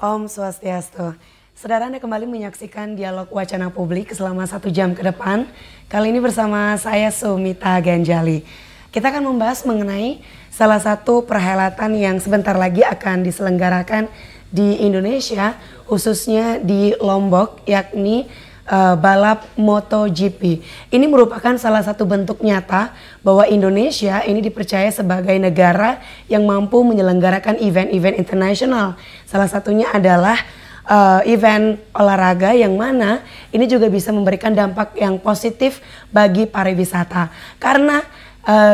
Om Swastiastu. Saudara, Anda kembali menyaksikan dialog wacana publik selama 1 jam ke depan. Kali ini bersama saya Sumita Ganjali. Kita akan membahas mengenai salah satu perhelatan yang sebentar lagi akan diselenggarakan di Indonesia, khususnya di Lombok, yakni balap MotoGP. Ini merupakan salah satu bentuk nyata bahwa Indonesia ini dipercaya sebagai negara yang mampu menyelenggarakan event-event internasional. Salah satunya adalah event olahraga yang mana ini juga bisa memberikan dampak yang positif bagi pariwisata. Karena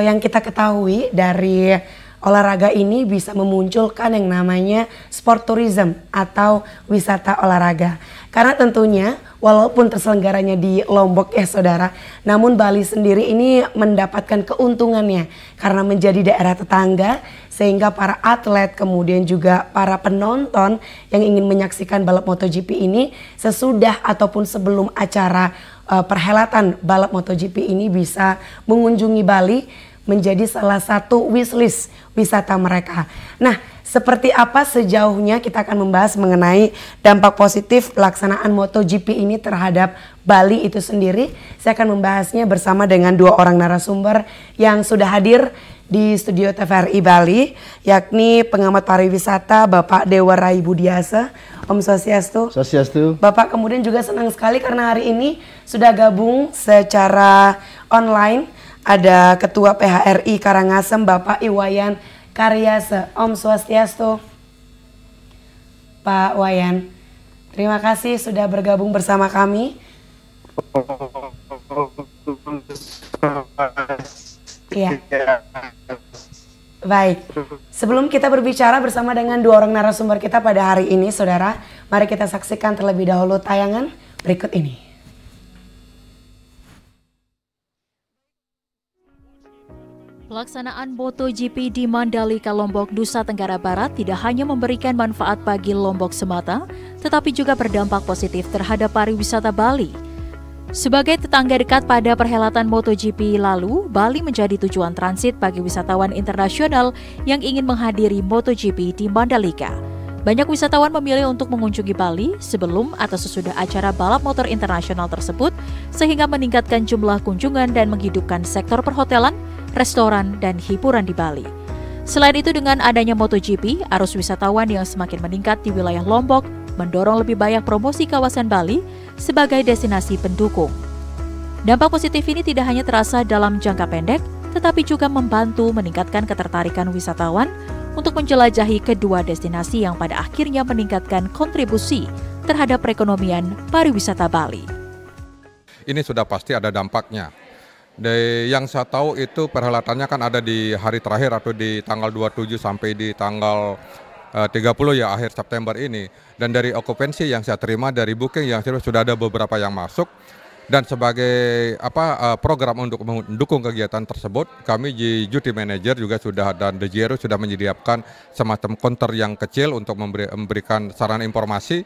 yang kita ketahui dari olahraga ini bisa memunculkan yang namanya sport tourism atau wisata olahraga. Karena tentunya walaupun terselenggaranya di Lombok ya saudara, namun Bali sendiri ini mendapatkan keuntungannya karena menjadi daerah tetangga, sehingga para atlet kemudian juga para penonton yang ingin menyaksikan balap MotoGP ini sesudah ataupun sebelum acara perhelatan balap MotoGP ini bisa mengunjungi Bali, menjadi salah satu wishlist wisata mereka. Nah, seperti apa sejauhnya kita akan membahas mengenai dampak positif pelaksanaan MotoGP ini terhadap Bali itu sendiri. Saya akan membahasnya bersama dengan 2 orang narasumber yang sudah hadir di studio TVRI Bali, yakni pengamat pariwisata Bapak Dewa Rai Budiasa. Om Swastiastu. Swastiastu. Bapak kemudian juga senang sekali karena hari ini sudah gabung secara online. Ada Ketua PHRI Karangasem Bapak Iwayan Karyase. Om Swastiastu. Pak Wayan, terima kasih sudah bergabung bersama kami. Iya. Baik, sebelum kita berbicara bersama dengan 2 orang narasumber kita pada hari ini, saudara, mari kita saksikan terlebih dahulu tayangan berikut ini. Pelaksanaan MotoGP di Mandalika, Lombok, Nusa Tenggara Barat tidak hanya memberikan manfaat bagi Lombok semata, tetapi juga berdampak positif terhadap pariwisata Bali. Sebagai tetangga dekat pada perhelatan MotoGP lalu, Bali menjadi tujuan transit bagi wisatawan internasional yang ingin menghadiri MotoGP di Mandalika. Banyak wisatawan memilih untuk mengunjungi Bali sebelum atau sesudah acara balap motor internasional tersebut, sehingga meningkatkan jumlah kunjungan dan menghidupkan sektor perhotelan, restoran, dan hiburan di Bali. Selain itu, dengan adanya MotoGP, arus wisatawan yang semakin meningkat di wilayah Lombok mendorong lebih banyak promosi kawasan Bali sebagai destinasi pendukung. Dampak positif ini tidak hanya terasa dalam jangka pendek, tetapi juga membantu meningkatkan ketertarikan wisatawan untuk menjelajahi kedua destinasi yang pada akhirnya meningkatkan kontribusi terhadap perekonomian pariwisata Bali. Ini sudah pasti ada dampaknya. Yang saya tahu itu perhelatannya kan ada di hari terakhir atau di tanggal 27 sampai di tanggal 30 ya, akhir September ini. Dan dari okupansi yang saya terima dari booking yang sudah ada beberapa yang masuk. Dan sebagai program untuk mendukung kegiatan tersebut, kami di Duty Manager juga sudah dan The Jero sudah menyediakan semacam counter yang kecil untuk memberikan saran informasi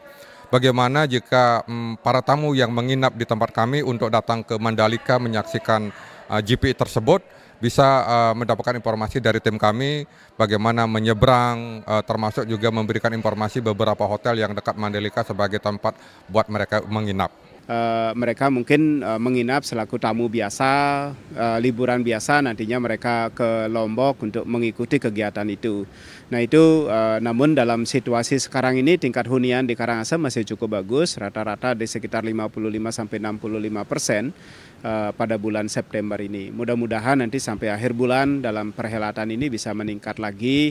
bagaimana jika para tamu yang menginap di tempat kami untuk datang ke Mandalika menyaksikan GP tersebut bisa mendapatkan informasi dari tim kami bagaimana menyeberang, termasuk juga memberikan informasi beberapa hotel yang dekat Mandalika sebagai tempat buat mereka menginap. Mereka mungkin menginap selaku tamu biasa, liburan biasa, nantinya mereka ke Lombok untuk mengikuti kegiatan itu. Nah itu, namun dalam situasi sekarang ini tingkat hunian di Karangasem masih cukup bagus, rata-rata di sekitar 55–65% pada bulan September ini. Mudah-mudahan nanti sampai akhir bulan dalam perhelatan ini bisa meningkat lagi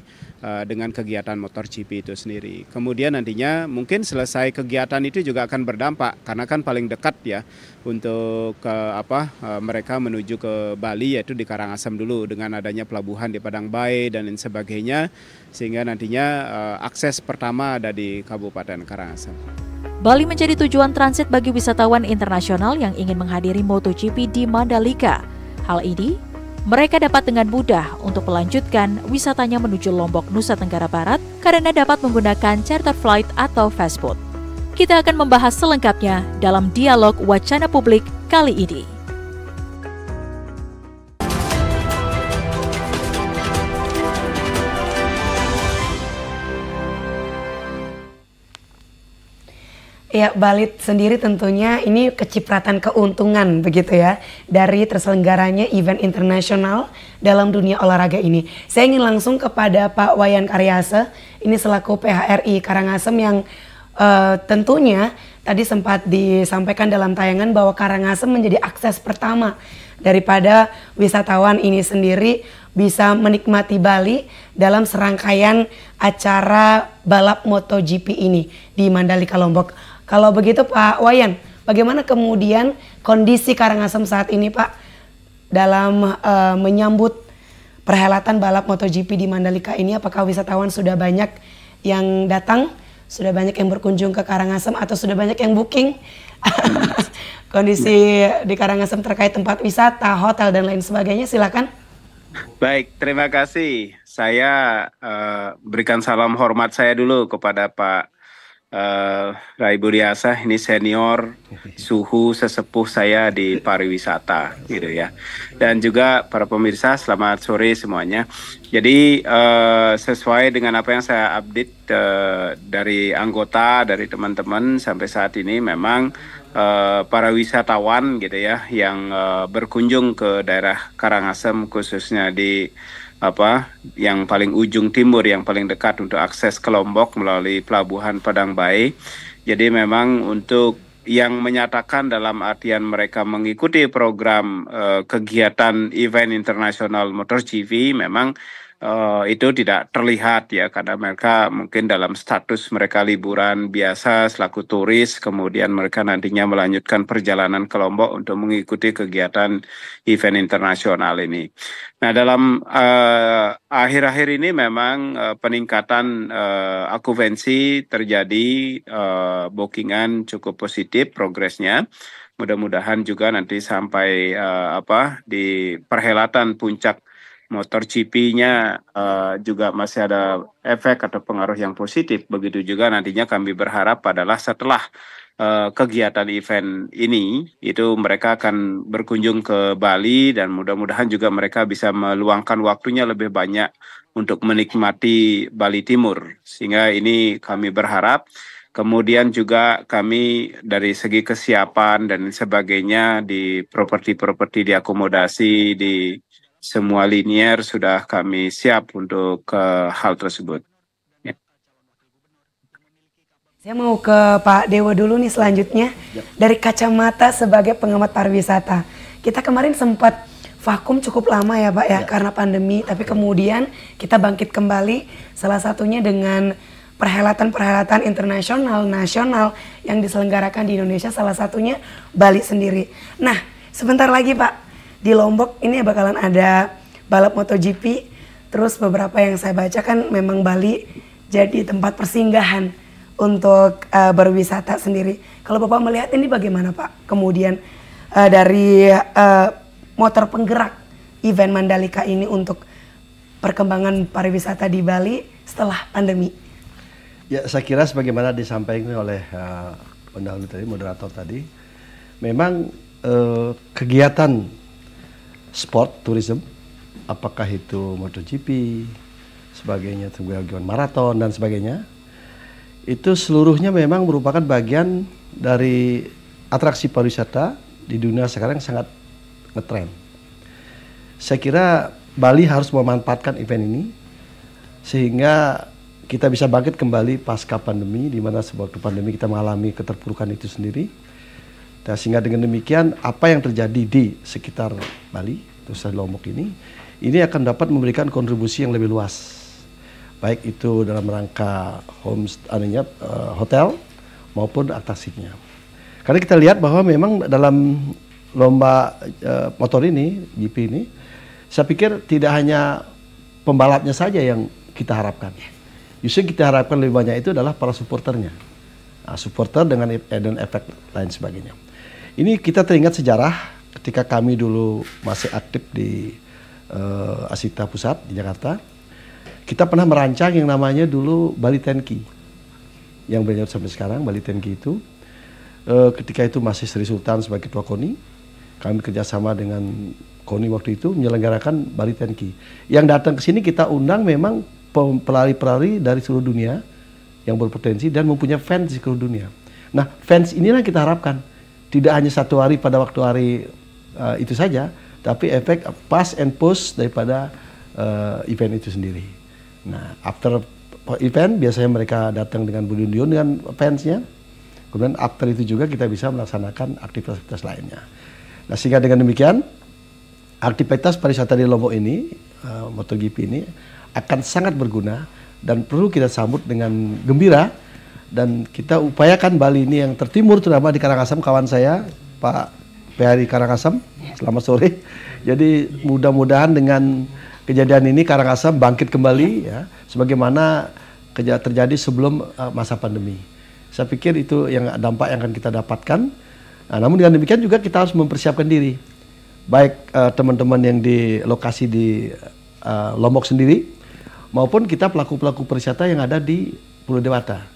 dengan kegiatan MotoGP itu sendiri. Kemudian nantinya mungkin selesai kegiatan itu juga akan berdampak, karena kan paling dekat ya untuk mereka menuju ke Bali, yaitu di Karangasem dulu dengan adanya pelabuhan di Padang Bae dan lain sebagainya, sehingga nantinya akses pertama ada di Kabupaten Karangasem. Bali menjadi tujuan transit bagi wisatawan internasional yang ingin menghadiri MotoGP di Mandalika. Hal ini, mereka dapat dengan mudah untuk melanjutkan wisatanya menuju Lombok, Nusa Tenggara Barat karena dapat menggunakan charter flight atau fastboat. Kita akan membahas selengkapnya dalam dialog wacana publik kali ini. Ya, Bali sendiri tentunya ini kecipratan keuntungan begitu ya dari terselenggaranya event internasional dalam dunia olahraga ini. Saya ingin langsung kepada Pak Wayan Karyase, ini selaku PHRI Karangasem yang tentunya tadi sempat disampaikan dalam tayangan bahwa Karangasem menjadi akses pertama daripada wisatawan ini sendiri bisa menikmati Bali dalam serangkaian acara balap MotoGP ini di Mandalika Lombok. Kalau begitu Pak Wayan, bagaimana kemudian kondisi Karangasem saat ini Pak dalam menyambut perhelatan balap MotoGP di Mandalika ini? Apakah wisatawan sudah banyak yang datang, sudah banyak yang berkunjung ke Karangasem atau sudah banyak yang booking? Kondisi di Karangasem terkait tempat wisata, hotel dan lain sebagainya, silakan. Baik, terima kasih. Saya berikan salam hormat saya dulu kepada Pak Rai Budiasa, ini senior, suhu sesepuh saya di pariwisata, gitu ya. Dan juga para pemirsa, selamat sore semuanya. Jadi sesuai dengan apa yang saya update dari anggota, dari teman-teman sampai saat ini, memang para wisatawan gitu ya yang berkunjung ke daerah Karangasem, khususnya di yang paling ujung timur, yang paling dekat untuk akses ke Lombok melalui Pelabuhan Padang Bae. Jadi memang untuk yang menyatakan dalam artian mereka mengikuti program kegiatan event internasional MotoGP, memang itu tidak terlihat ya, karena mereka mungkin dalam status mereka liburan biasa selaku turis, kemudian mereka nantinya melanjutkan perjalanan ke Lombok untuk mengikuti kegiatan event internasional ini. Nah, dalam akhir-akhir ini memang peningkatan akupensi terjadi, bookingan cukup positif progresnya. Mudah-mudahan juga nanti sampai di perhelatan puncak MotoGP-nya juga masih ada efek atau pengaruh yang positif. Begitu juga nantinya kami berharap adalah setelah kegiatan event ini, itu mereka akan berkunjung ke Bali dan mudah-mudahan juga mereka bisa meluangkan waktunya lebih banyak untuk menikmati Bali Timur. Sehingga ini kami berharap. Kemudian juga kami dari segi kesiapan dan sebagainya di properti-properti diakomodasi, di semua linier sudah kami siap untuk hal tersebut. Ya. Saya mau ke Pak Dewa dulu nih selanjutnya. Dari kacamata sebagai pengamat pariwisata. Kita kemarin sempat vakum cukup lama ya Pak ya, karena pandemi. Tapi kemudian kita bangkit kembali, salah satunya dengan perhelatan-perhelatan internasional, nasional yang diselenggarakan di Indonesia, salah satunya Bali sendiri. Nah, sebentar lagi Pak, di Lombok ini bakalan ada balap MotoGP. Terus beberapa yang saya baca kan memang Bali jadi tempat persinggahan untuk berwisata sendiri. Kalau Bapak melihat ini bagaimana Pak? Kemudian dari motor penggerak event Mandalika ini untuk perkembangan pariwisata di Bali setelah pandemi. Ya, saya kira sebagaimana disampaikan oleh pendahulu tadi, moderator tadi, memang kegiatan sport, tourism, apakah itu MotoGP, sebagainya, kegiatan maraton dan sebagainya, itu seluruhnya memang merupakan bagian dari atraksi pariwisata di dunia sekarang sangat ngetren. Saya kira Bali harus memanfaatkan event ini sehingga kita bisa bangkit kembali pasca pandemi, di mana sebab pandemi kita mengalami keterpurukan itu sendiri. Sehingga dengan demikian apa yang terjadi di sekitar Bali, terus Lombok ini akan dapat memberikan kontribusi yang lebih luas, baik itu dalam rangka hotel maupun atraksinya. Karena kita lihat bahwa memang dalam lomba motor ini, GP ini, saya pikir tidak hanya pembalapnya saja yang kita harapkan. Justru kita harapkan lebih banyak itu adalah para supporternya, supporter dengan efek lain sebagainya. Ini kita teringat sejarah ketika kami dulu masih aktif di Asita Pusat di Jakarta. Kita pernah merancang yang namanya dulu Bali 10K, yang berlanjut sampai sekarang. Bali 10K itu ketika itu masih Sri Sultan sebagai ketua KONI, kami kerjasama dengan KONI waktu itu menyelenggarakan Bali 10K. Yang datang ke sini kita undang memang pelari-pelari dari seluruh dunia yang berpotensi dan mempunyai fans di seluruh dunia. Nah, fans inilah kita harapkan tidak hanya satu hari pada waktu hari itu saja, tapi efek pas and post daripada event itu sendiri. Nah, after event biasanya mereka datang dengan berduyun-duyun dengan fansnya. Kemudian after itu juga kita bisa melaksanakan aktivitas-aktivitas lainnya. Nah, sehingga dengan demikian aktivitas pariwisata di Lombok ini, MotoGP ini akan sangat berguna dan perlu kita sambut dengan gembira. Dan kita upayakan Bali ini yang tertimur, terutama di Karangasem, kawan saya Pak Pehari Karangasem, selamat sore. Jadi mudah-mudahan dengan kejadian ini Karangasem bangkit kembali ya, sebagaimana terjadi sebelum masa pandemi. Saya pikir itu yang dampak yang akan kita dapatkan. Nah, namun dengan demikian juga kita harus mempersiapkan diri, baik teman-teman yang di lokasi di Lombok sendiri, maupun kita pelaku-pelaku pariwisata yang ada di Pulau Dewata.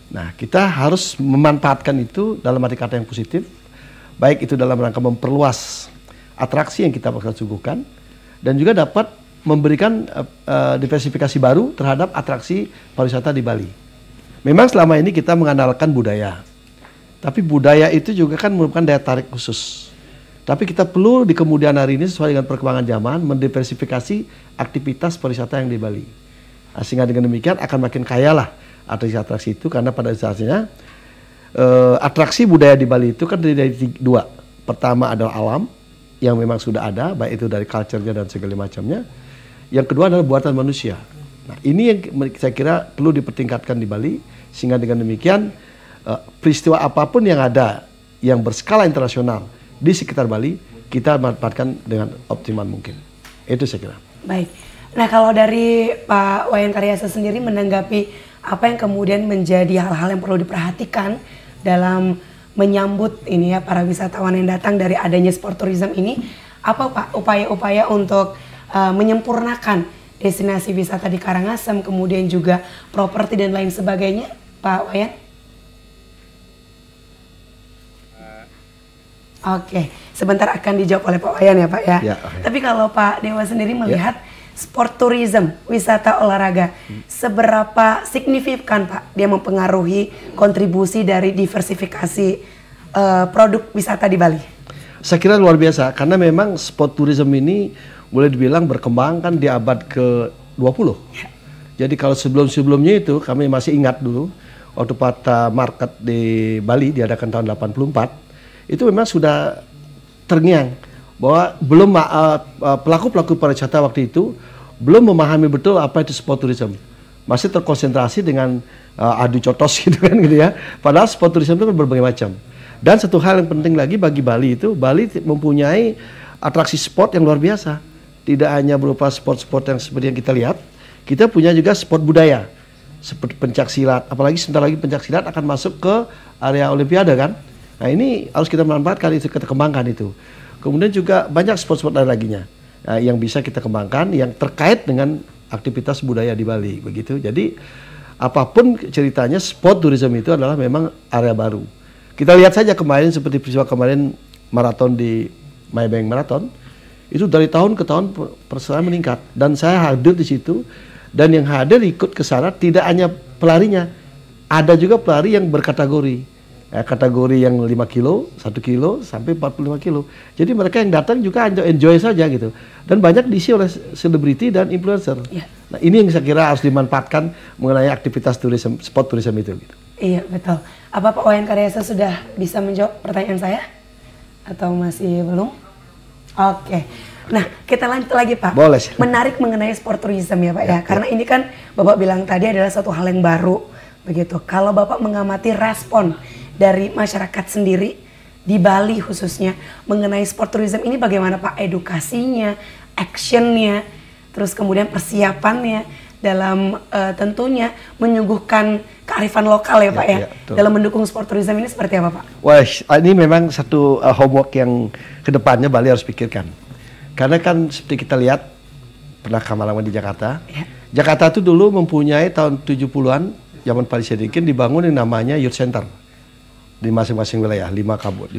Nah, kita harus memanfaatkan itu dalam arti kata yang positif, baik itu dalam rangka memperluas atraksi yang kita bakal suguhkan, dan juga dapat memberikan diversifikasi baru terhadap atraksi pariwisata di Bali. Memang selama ini kita mengandalkan budaya, tapi budaya itu juga kan merupakan daya tarik khusus. Tapi kita perlu di kemudian hari ini sesuai dengan perkembangan zaman mendiversifikasi aktivitas pariwisata yang di Bali. Nah, sehingga dengan demikian akan makin kaya lah atraksi-atraksi itu, karena pada dasarnya atraksi budaya di Bali itu kan dari dua. Pertama adalah alam yang memang sudah ada, baik itu dari culture-nya dan segala macamnya. Yang kedua adalah buatan manusia. Nah, ini yang saya kira perlu dipertingkatkan di Bali, sehingga dengan demikian peristiwa apapun yang ada yang berskala internasional di sekitar Bali, kita manfaatkan dengan optimal mungkin. Itu saya kira. Baik. Nah, kalau dari Pak Wayan Karyasa sendiri menanggapi apa yang kemudian menjadi hal-hal yang perlu diperhatikan dalam menyambut ini ya para wisatawan yang datang dari adanya sport tourism ini, apa Pak upaya-upaya untuk menyempurnakan destinasi wisata di Karangasem, kemudian juga properti dan lain sebagainya, Pak Wayan? Oke, sebentar akan dijawab oleh Pak Wayan ya Pak ya. Ya, okay. Tapi kalau Pak Dewa sendiri melihat sport tourism, wisata olahraga, seberapa signifikan Pak dia mempengaruhi kontribusi dari diversifikasi produk wisata di Bali? Saya kira luar biasa, karena memang sport tourism ini boleh dibilang berkembang kan di abad ke-20. Jadi kalau sebelum-sebelumnya itu kami masih ingat dulu, waktu Pata Market di Bali diadakan tahun 84, itu memang sudah terngiang bahwa belum pelaku-pelaku pariwisata waktu itu belum memahami betul apa itu sport tourism. Masih terkonsentrasi dengan adu cotos gitu kan gitu ya. Padahal sport tourism itu kan berbagai macam. Dan satu hal yang penting lagi bagi Bali itu, Bali mempunyai atraksi sport yang luar biasa. Tidak hanya berupa sport-sport yang seperti yang kita lihat, kita punya juga sport budaya seperti pencak silat. Apalagi sebentar lagi pencak silat akan masuk ke area Olimpiade kan. Nah, ini harus kita manfaatkan itu, kita kembangkan itu. Kemudian juga banyak sport-sport lain laginya yang bisa kita kembangkan yang terkait dengan aktivitas budaya di Bali begitu. Jadi apapun ceritanya, sport tourism itu adalah memang area baru. Kita lihat saja kemarin seperti peristiwa kemarin maraton di Maybank Marathon, itu dari tahun ke tahun perseraan meningkat, dan saya hadir di situ, dan yang hadir ikut ke sana tidak hanya pelarinya, ada juga pelari yang berkategori. Kategori yang 5 kilo, 1 kilo, sampai 45 kilo. Jadi mereka yang datang juga enjoy saja gitu. Dan banyak diisi oleh selebriti dan influencer. Ya. Nah, ini yang saya kira harus dimanfaatkan mengenai aktivitas tourism, sport tourism itu. Gitu. Iya, betul. Apa Pak Wayan Karyasa sudah bisa menjawab pertanyaan saya? Atau masih belum? Oke. Nah, kita lanjut lagi Pak. Boleh. Menarik mengenai sport tourism ya Pak ya. Karena ini kan Bapak bilang tadi adalah suatu hal yang baru. Begitu. Kalau Bapak mengamati respon dari masyarakat sendiri di Bali khususnya mengenai sport tourism ini bagaimana Pak? Edukasinya, actionnya, terus kemudian persiapannya dalam tentunya menyuguhkan kearifan lokal ya Pak ya, dalam mendukung sport tourism ini seperti apa Pak? Wah, ini memang satu homework yang kedepannya Bali harus pikirkan. Karena kan seperti kita lihat, pernah lama di Jakarta. Ya. Jakarta itu dulu mempunyai tahun 70-an, zaman Pak Sadikin dibangun yang namanya Youth Center. Di masing-masing wilayah, 5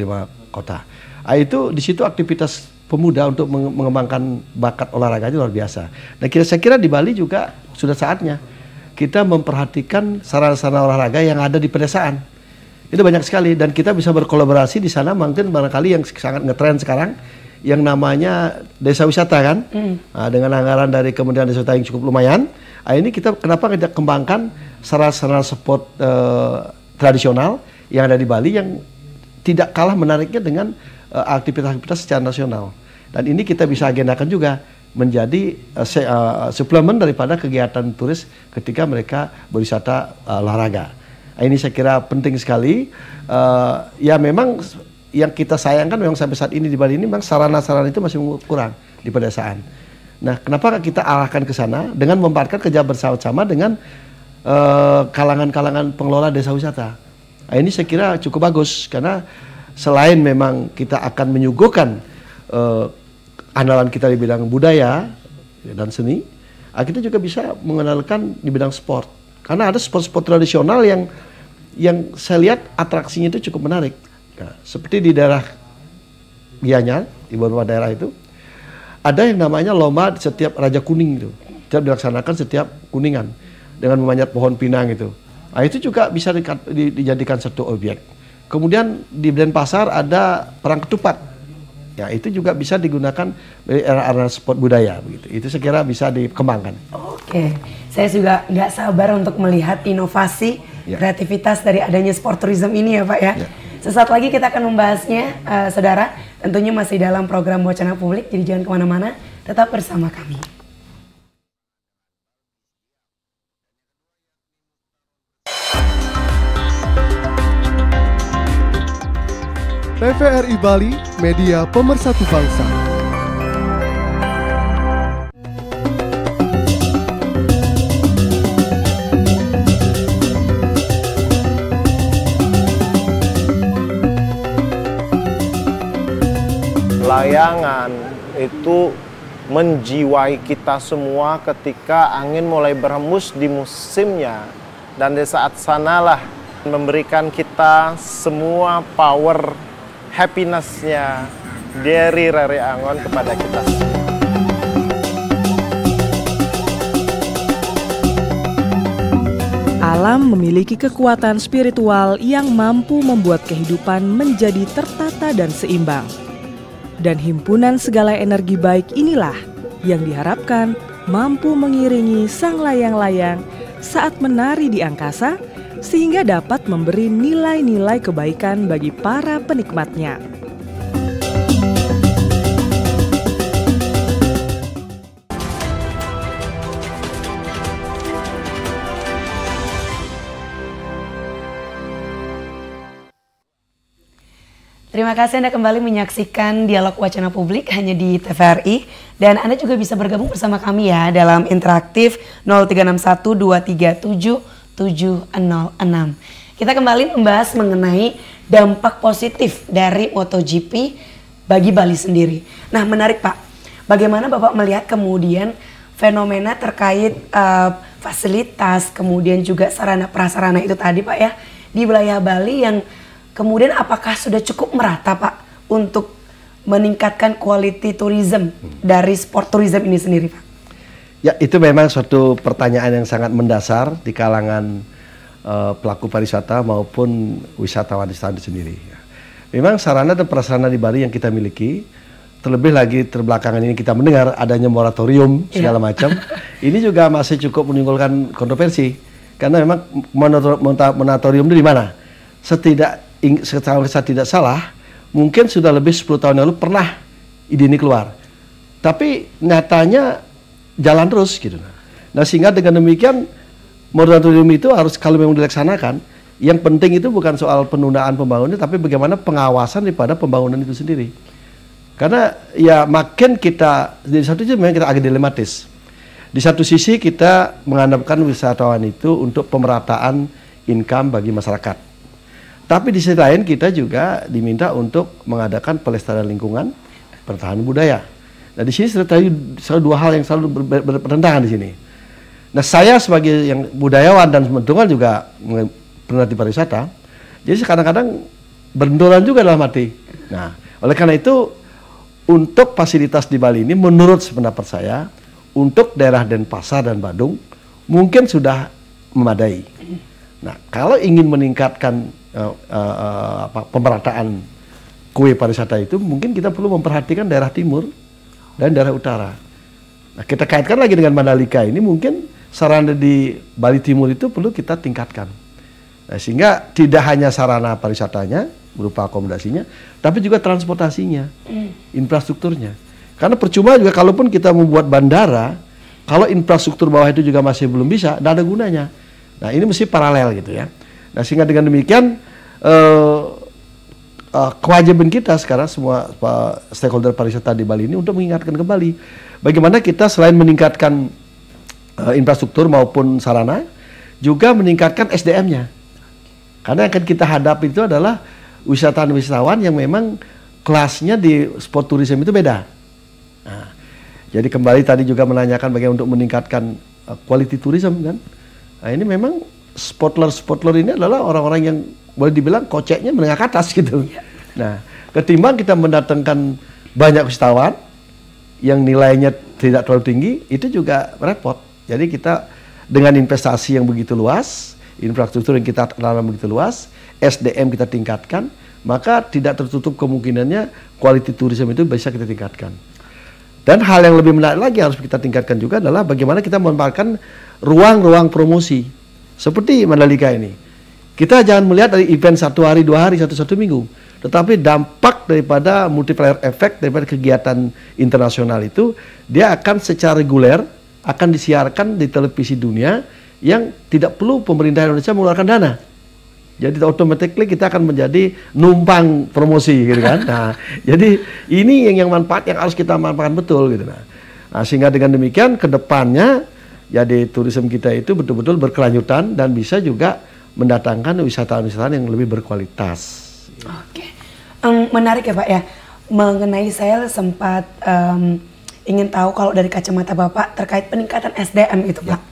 kota. Nah, itu di situ aktivitas pemuda untuk mengembangkan bakat olahraganya luar biasa. Nah, saya kira di Bali juga sudah saatnya kita memperhatikan sarana-sarana olahraga yang ada di pedesaan. Itu banyak sekali dan kita bisa berkolaborasi di sana. Mungkin barangkali yang sangat ngetren sekarang yang namanya desa wisata kan, dengan anggaran dari Kementerian Desa Wisata yang cukup lumayan. Ini kita kenapa kita kembangkan sarana sport tradisional yang ada di Bali yang tidak kalah menariknya dengan aktivitas-aktivitas secara nasional. Dan ini kita bisa agendakan juga menjadi suplemen daripada kegiatan turis ketika mereka berwisata olahraga. Ini saya kira penting sekali. Ya memang yang kita sayangkan memang sampai saat ini di Bali ini memang sarana-sarana itu masih kurang di pedesaan. Nah, kenapa kita arahkan ke sana dengan mempartnerkan kerja bersama-sama dengan kalangan-kalangan pengelola desa wisata. Nah, ini saya kira cukup bagus karena selain memang kita akan menyuguhkan andalan kita di bidang budaya dan seni, kita juga bisa mengenalkan di bidang sport. Karena ada sport-sport tradisional yang saya lihat atraksinya itu cukup menarik. Nah, seperti di daerah Gianyar, di beberapa daerah itu, ada yang namanya lomba setiap Raja Kuning itu. Setiap dilaksanakan setiap Kuningan dengan memanjat pohon pinang itu. Nah, itu juga bisa dijadikan satu objek. Kemudian di Denpasar ada perang ketupat. Ya, itu juga bisa digunakan dari era-era sport budaya begitu. Itu saya kira bisa dikembangkan. Oke, saya juga nggak sabar untuk melihat inovasi kreativitas dari adanya sport tourism ini ya Pak ya. Sesaat lagi kita akan membahasnya, saudara. Tentunya masih dalam program Wacana Publik, jadi jangan kemana-mana, tetap bersama kami. TVRI Bali, media pemersatu bangsa. Layangan itu menjiwai kita semua ketika angin mulai berhembus di musimnya. Dan di saat sanalah memberikan kita semua power happiness-nya dari Rari Angon kepada kita semua. Alam memiliki kekuatan spiritual yang mampu membuat kehidupan menjadi tertata dan seimbang. Dan himpunan segala energi baik inilah yang diharapkan mampu mengiringi sang layang-layang saat menari di angkasa, sehingga dapat memberi nilai-nilai kebaikan bagi para penikmatnya. Terima kasih Anda kembali menyaksikan Dialog Wacana Publik hanya di TVRI. Dan Anda juga bisa bergabung bersama kami ya dalam interaktif 0361237706. Kita kembali membahas mengenai dampak positif dari MotoGP bagi Bali sendiri. Nah, menarik Pak, bagaimana Bapak melihat kemudian fenomena terkait fasilitas, kemudian juga sarana prasarana itu tadi Pak ya, di wilayah Bali yang kemudian apakah sudah cukup merata Pak untuk meningkatkan quality tourism dari sport tourism ini sendiri Pak? Ya, itu memang suatu pertanyaan yang sangat mendasar di kalangan pelaku pariwisata maupun wisatawan di sana sendiri. Memang sarana dan prasarana di Bali yang kita miliki, terlebih lagi terbelakangan ini kita mendengar adanya moratorium segala macam, ini juga masih cukup menimbulkan kontroversi. Karena memang moratorium itu di mana? Kalau saya tidak salah, mungkin sudah lebih 10 tahun lalu pernah ide ini keluar. Tapi nyatanya jalan terus gitu. Nah, sehingga dengan demikian moratorium itu harus kalau memang dilaksanakan, yang penting itu bukan soal penundaan pembangunan, tapi bagaimana pengawasan daripada pembangunan itu sendiri. Karena ya makin kita, di satu sisi memang kita agak dilematis. Di satu sisi kita mengandalkan wisatawan itu untuk pemerataan income bagi masyarakat. Tapi di sisi lain kita juga diminta untuk mengadakan pelestarian lingkungan, pertahanan budaya. Nah, di sini selalu dua hal yang selalu bertentangan di sini. Nah, saya sebagai yang budayawan dan teman-teman juga pernah di pariwisata, jadi kadang-kadang benturan juga dalam hati. Nah, oleh karena itu untuk fasilitas di Bali ini menurut pendapat saya untuk daerah Denpasar dan Badung mungkin sudah memadai. Nah, kalau ingin meningkatkan pemerataan kue pariwisata itu, mungkin kita perlu memperhatikan daerah timur dan daerah utara. Nah, kita kaitkan lagi dengan Mandalika ini, mungkin sarana di Bali Timur itu perlu kita tingkatkan. Nah, sehingga tidak hanya sarana pariwisatanya berupa akomodasinya, tapi juga transportasinya, infrastrukturnya. Karena percuma juga kalaupun kita membuat bandara, kalau infrastruktur bawah itu juga masih belum bisa, tidak ada gunanya. Nah, ini mesti paralel gitu ya. Nah, sehingga dengan demikian kewajiban kita sekarang semua stakeholder pariwisata di Bali ini untuk mengingatkan kembali bagaimana kita selain meningkatkan infrastruktur maupun sarana, juga meningkatkan SDM-nya. Karena yang akan kita hadapi itu adalah wisatawan-wisatawan yang memang kelasnya di sport tourism itu beda. Nah, jadi kembali tadi juga menanyakan bagaimana untuk meningkatkan quality tourism kan. Nah, ini memang spotler ini adalah orang-orang yang boleh dibilang koceknya menengah ke atas gitu. Nah, ketimbang kita mendatangkan banyak wisatawan yang nilainya tidak terlalu tinggi, itu juga repot. Jadi kita dengan investasi yang begitu luas, infrastruktur yang kita tanam begitu luas, SDM kita tingkatkan, maka tidak tertutup kemungkinannya quality tourism itu bisa kita tingkatkan. Dan hal yang lebih menarik lagi harus kita tingkatkan juga adalah bagaimana kita memanfaatkan ruang-ruang promosi. Seperti Mandalika ini. Kita jangan melihat dari event 1 hari, 2 hari, 1 minggu. Tetapi dampak daripada multiplier effect daripada kegiatan internasional itu, dia akan secara reguler, akan disiarkan di televisi dunia yang tidak perlu pemerintah Indonesia mengeluarkan dana. Jadi automatically kita akan menjadi numpang promosi gitu kan. Nah, jadi ini yang manfaat yang harus kita manfaatkan betul gitu. Nah, sehingga dengan demikian ke depannya jadi turisme kita itu betul-betul berkelanjutan dan bisa juga mendatangkan wisatawan-wisatawan yang lebih berkualitas. Oke. Menarik ya Pak ya. Mengenai saya sempat ingin tahu kalau dari kacamata Bapak terkait peningkatan SDM itu Pak.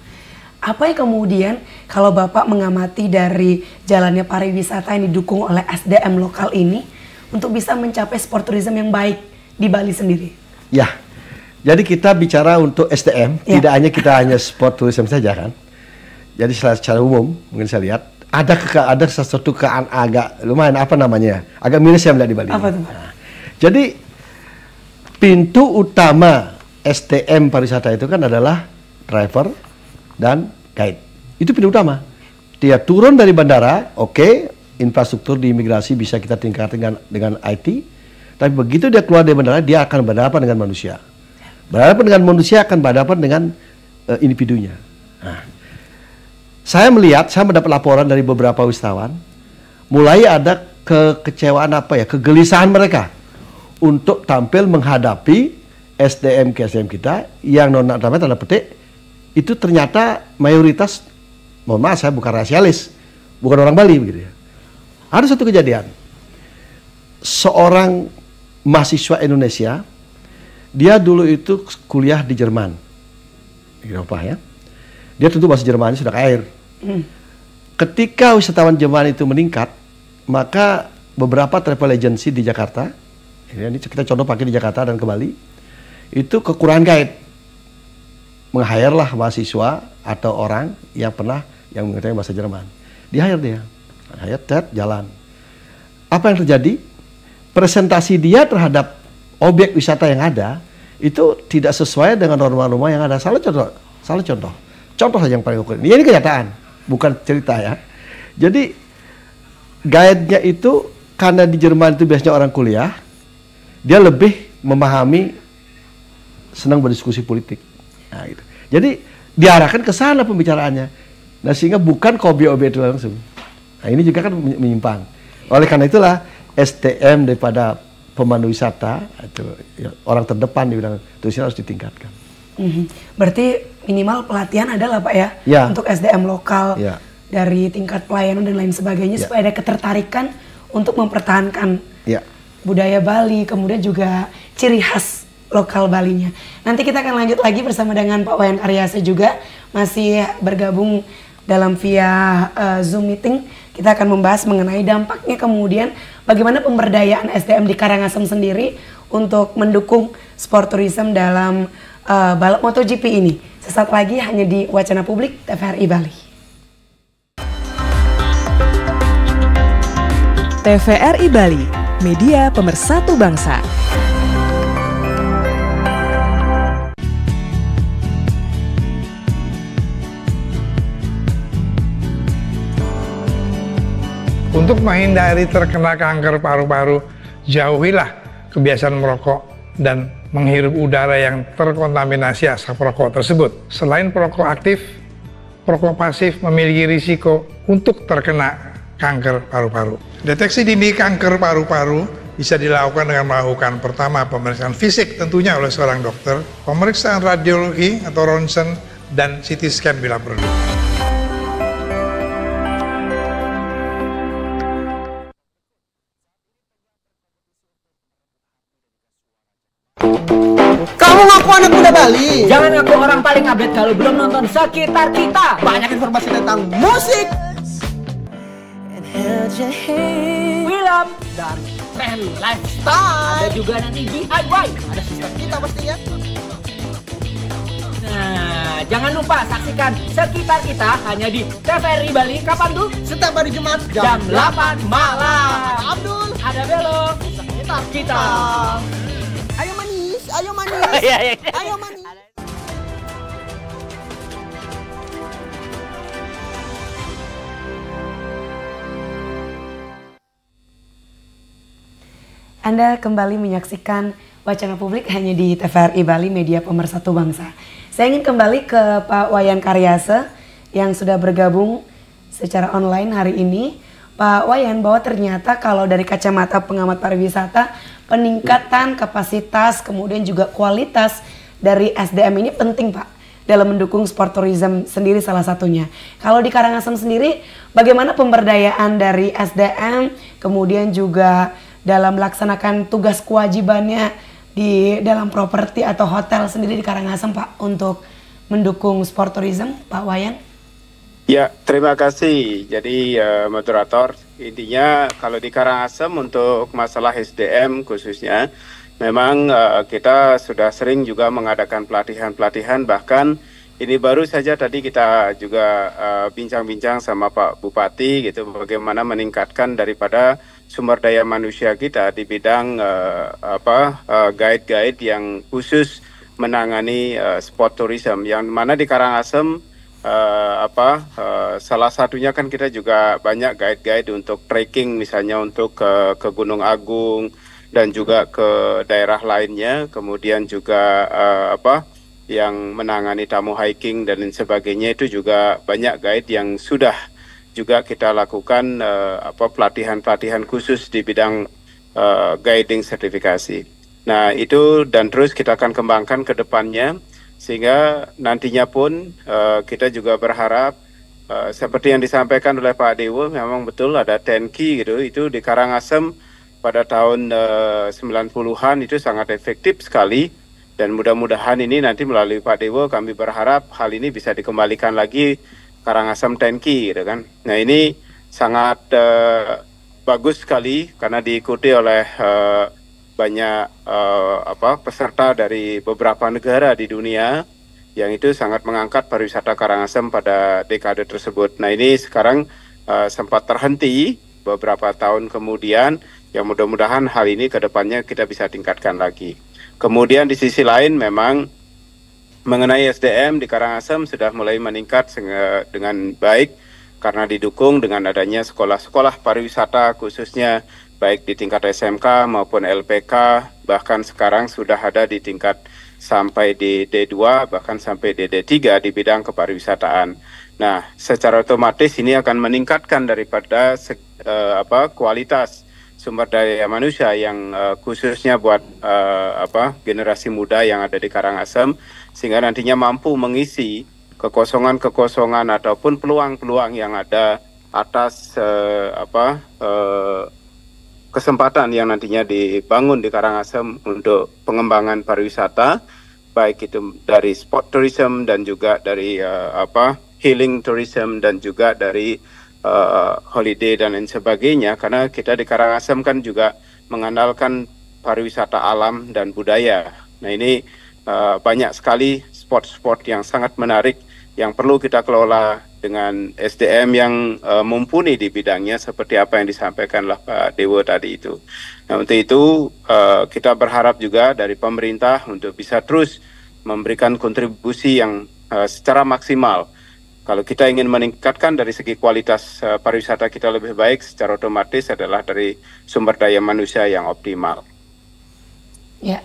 Apa yang kemudian kalau Bapak mengamati dari jalannya pariwisata yang didukung oleh SDM lokal ini untuk bisa mencapai sport tourism yang baik di Bali sendiri? Ya, jadi kita bicara untuk SDM, tidak hanya sport tourism saja kan. Jadi secara umum mungkin saya lihat ada sesuatu agak lumayan agak miris saya melihat di Bali. Apa itu Pak? Nah, jadi pintu utama SDM pariwisata itu kan adalah driver dan guide. Itu pintu utama. Dia turun dari bandara, oke, infrastruktur di imigrasi bisa kita tingkatkan dengan IT. Tapi begitu dia keluar dari bandara, dia akan berhadapan dengan manusia. Berhadapan dengan manusia akan berhadapan dengan individunya. Nah, saya mendapat laporan dari beberapa wisatawan, mulai ada kekecewaan kegelisahan mereka untuk tampil menghadapi SDM kita yang tanda petik itu ternyata mayoritas, mohon maaf saya bukan rasialis, bukan orang Bali begitu ya. Ada satu kejadian, seorang mahasiswa Indonesia, dia dulu itu kuliah di Jerman, Eropa ya. Dia tentu bahasa Jermannya sudah air. Ketika wisatawan Jerman itu meningkat, maka beberapa travel agency di Jakarta, ini kita contoh pakai di Jakarta dan ke Bali, itu kekurangan guide. Meng-hire lah mahasiswa atau orang yang mengerti bahasa Jerman. Di-hire dia. Jalan. Apa yang terjadi? Presentasi dia terhadap objek wisata yang ada itu tidak sesuai dengan norma-norma yang ada. Salah contoh. Contoh saja yang paling ukur. Ini kenyataan, bukan cerita ya. Jadi guide-nya itu karena di Jerman itu biasanya orang kuliah, dia lebih memahami, senang berdiskusi politik. Nah, gitu. Jadi diarahkan ke sana pembicaraannya. Nah, sehingga bukan ke objek-objek itu langsung. Nah, ini juga kan menyimpang. Oleh karena itulah SDM daripada pemandu wisata atau orang terdepan di bidang turisme harus ditingkatkan. Berarti minimal pelatihan adalah Pak ya, untuk SDM lokal dari tingkat pelayanan dan lain sebagainya supaya ada ketertarikan untuk mempertahankan budaya Bali, kemudian juga ciri khas lokal Balinya. Nanti kita akan lanjut lagi bersama dengan Pak Wayan Karyasa juga masih bergabung dalam via Zoom meeting. Kita akan membahas mengenai dampaknya kemudian bagaimana pemberdayaan SDM di Karangasem sendiri untuk mendukung sport tourism dalam balap MotoGP ini. Sesaat lagi hanya di Wacana Publik TVRI Bali. TVRI Bali, media pemersatu bangsa. Untuk menghindari terkena kanker paru-paru, jauhilah kebiasaan merokok dan menghirup udara yang terkontaminasi asap rokok tersebut. Selain perokok aktif, perokok pasif memiliki risiko untuk terkena kanker paru-paru. Deteksi dini kanker paru-paru bisa dilakukan dengan melakukan pertama pemeriksaan fisik tentunya oleh seorang dokter, pemeriksaan radiologi atau ronsen, dan CT scan bila perlu. Kamu ngaku anak muda Bali? Jangan ngaku orang paling update kalau belum nonton Sekitar Kita. Banyak informasi tentang musik, film, dan tren lifestyle. Ada juga nanti DIY. Ada sistem kita pastinya. Nah, jangan lupa saksikan Sekitar Kita hanya di TVRI Bali. Kapan tuh? Setiap hari Jumat jam 8 malam. Abdul, ada Belo. Sekitar Kita. Ayo manis, ayo manis, ayo manis. Anda kembali menyaksikan Wacana Publik hanya di TVRI Bali, media pemersatu bangsa. Saya ingin kembali ke Pak Wayan Karyase yang sudah bergabung secara online hari ini. Pak Wayan, bahwa ternyata kalau dari kacamata pengamat pariwisata, peningkatan kapasitas kemudian juga kualitas dari SDM ini penting, Pak, dalam mendukung sport tourism sendiri salah satunya. Kalau di Karangasem sendiri, bagaimana pemberdayaan dari SDM, kemudian juga dalam melaksanakan tugas kewajibannya di dalam properti atau hotel sendiri di Karangasem, Pak, untuk mendukung sport tourism, Pak Wayan? Ya, terima kasih. Jadi moderator, intinya kalau di Karangasem untuk masalah SDM khususnya, memang kita sudah sering juga mengadakan pelatihan-pelatihan, bahkan ini baru saja tadi kita juga bincang-bincang sama Pak Bupati gitu, bagaimana meningkatkan daripada sumber daya manusia kita di bidang guide-guide yang khusus menangani sport tourism, yang mana di Karangasem salah satunya kan kita juga banyak guide-guide untuk trekking, misalnya untuk ke Gunung Agung dan juga ke daerah lainnya, kemudian juga yang menangani tamu hiking dan lain sebagainya, itu juga banyak guide yang sudah juga kita lakukan pelatihan-pelatihan khusus di bidang guiding sertifikasi. Nah itu, dan terus kita akan kembangkan ke depannya, sehingga nantinya pun kita juga berharap seperti yang disampaikan oleh Pak Dewo, memang betul ada 10K gitu, itu di Karangasem pada tahun 90-an itu sangat efektif sekali, dan mudah-mudahan ini nanti melalui Pak Dewo kami berharap hal ini bisa dikembalikan lagi Karangasem 10K gitu kan. Nah ini sangat bagus sekali karena diikuti oleh banyak peserta dari beberapa negara di dunia yang itu sangat mengangkat pariwisata Karangasem pada dekade tersebut. Nah ini sekarang sempat terhenti beberapa tahun kemudian, yang mudah-mudahan hal ini ke depannya kita bisa tingkatkan lagi. Kemudian di sisi lain memang mengenai SDM di Karangasem sudah mulai meningkat dengan baik karena didukung dengan adanya sekolah-sekolah pariwisata khususnya baik di tingkat SMK maupun LPK, bahkan sekarang sudah ada di tingkat sampai di D2 bahkan sampai di D3 di bidang kepariwisataan. Nah, secara otomatis ini akan meningkatkan daripada kualitas sumber daya manusia yang khususnya buat generasi muda yang ada di Karangasem, sehingga nantinya mampu mengisi kekosongan-kekosongan ataupun peluang-peluang yang ada atas kesempatan yang nantinya dibangun di Karangasem untuk pengembangan pariwisata, baik itu dari sport tourism dan juga dari healing tourism dan juga dari holiday dan lain sebagainya, karena kita di Karangasem kan juga mengandalkan pariwisata alam dan budaya. Nah ini banyak sekali spot-spot yang sangat menarik yang perlu kita kelola dengan SDM yang mumpuni di bidangnya seperti apa yang disampaikan oleh Pak Dewo tadi itu. Nah, untuk itu kita berharap juga dari pemerintah untuk bisa terus memberikan kontribusi yang secara maksimal. Kalau kita ingin meningkatkan dari segi kualitas pariwisata kita lebih baik, secara otomatis adalah dari sumber daya manusia yang optimal. Ya,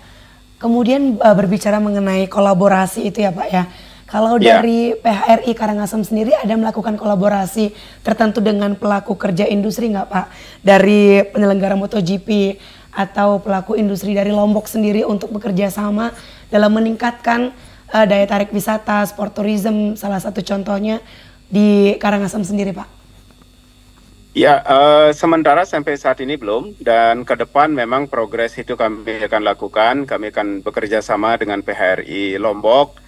kemudian berbicara mengenai kolaborasi itu ya Pak ya. Kalau dari PHRI Karangasem sendiri ada melakukan kolaborasi tertentu dengan pelaku kerja industri nggak Pak? Dari penyelenggara MotoGP atau pelaku industri dari Lombok sendiri untuk bekerja sama dalam meningkatkan daya tarik wisata, sport tourism, salah satu contohnya di Karangasem sendiri Pak? Ya, sementara sampai saat ini belum, dan ke depan memang progres itu kami akan lakukan. Kami akan bekerja sama dengan PHRI Lombok.